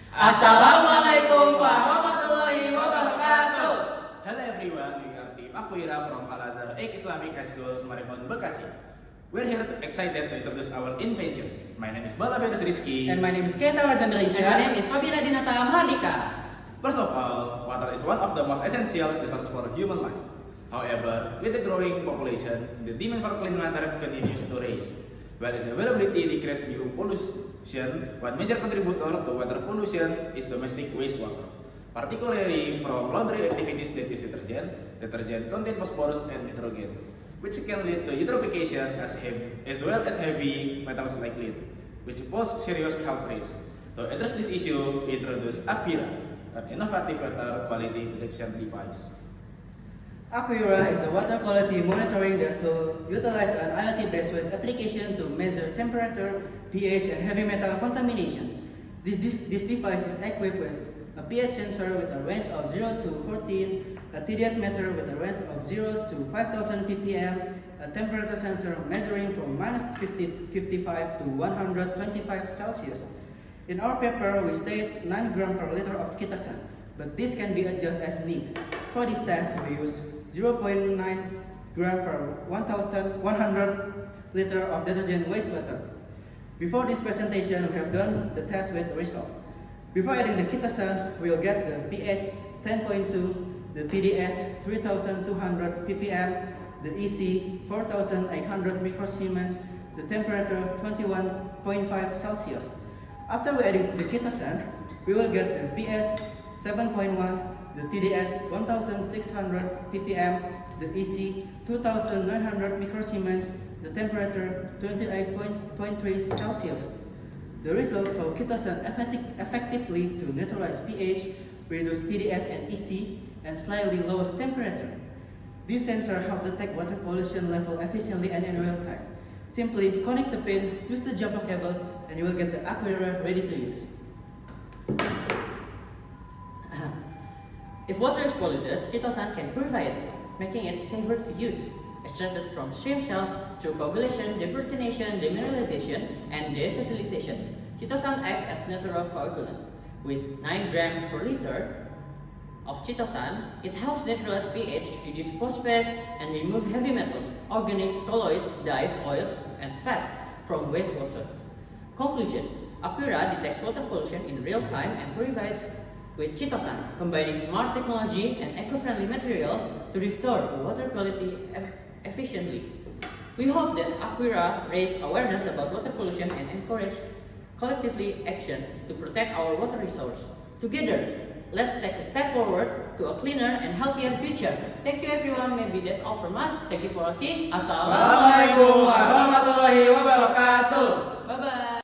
Assalamualaikum warahmatullahi wabarakatuh. Hello everyone, we are Team Aquira from Al-Azhar Islamic High School, Semarang, Bekasi. We're here excited to introduce our invention. My name is Balabedas Rizky. And my name is Keta Wajan And my name is Fabira Dinata Mahardika. First of all, water is one of the most essential resources for human life. However, with the growing population, the demand for clean water continues to rise. While its availability decreases due to pollution, one major contributor to water pollution is domestic wastewater, particularly from laundry activities that use detergent. Detergent contain phosphorus and nitrogen, which can lead to eutrophication as well as heavy metals like lead, which pose serious health risks. To address this issue, we introduced Aquira, an innovative water quality detection device. Aquira is a water quality monitoring tool utilizes an IoT-based web application to measure temperature, pH, and heavy metal contamination. This device is equipped with a pH sensor with a range of 0 to 14, a TDS meter with a range of 0 to 5000 ppm, a temperature sensor measuring from minus 55 to 125 Celsius. In our paper, we state 9 grams per liter of Kitasan, but this can be adjusted as need. For this test, we use 0.9 gram per 100 liter of detergent wastewater. Before this presentation, we have done the test with the result. Before adding the Kitasan, we will get the pH 10.2, the TDS 3200 ppm, the EC 4800 microsiemens, the temperature 21.5 Celsius. After we add the Kitasan, we will get the pH 7.1, the TDS 1600 ppm, the EC 2900 microsiemens, the temperature 28.3 Celsius. The results show Kitasan effectively to neutralize pH, reduce TDS and EC, and slightly lower temperature. This sensor helps detect water pollution level efficiently and in real time. Simply connect the pin, use the jumper cable, and you will get the Aquira ready to use. If water is polluted, Chitosan can purify it, making it safer to use. Extracted from stream shells through coagulation, deprotonation, demineralization, and deacetylation, Chitosan acts as natural coagulant. With 9 grams per liter of Chitosan, it helps neutralize pH, reduce phosphate, and remove heavy metals, organics, colloids, dyes, oils, and fats from wastewater. Conclusion: Aquira detects water pollution in real time and purifies with Chitosan, combining smart technology and eco-friendly materials to restore water quality efficiently. We hope that Aquira raise awareness about water pollution and encourage collectively action to protect our water resource. Together, let's take a step forward to a cleaner and healthier future. Thank you everyone, maybe that's all from us. Thank you for watching. Assalamualaikum.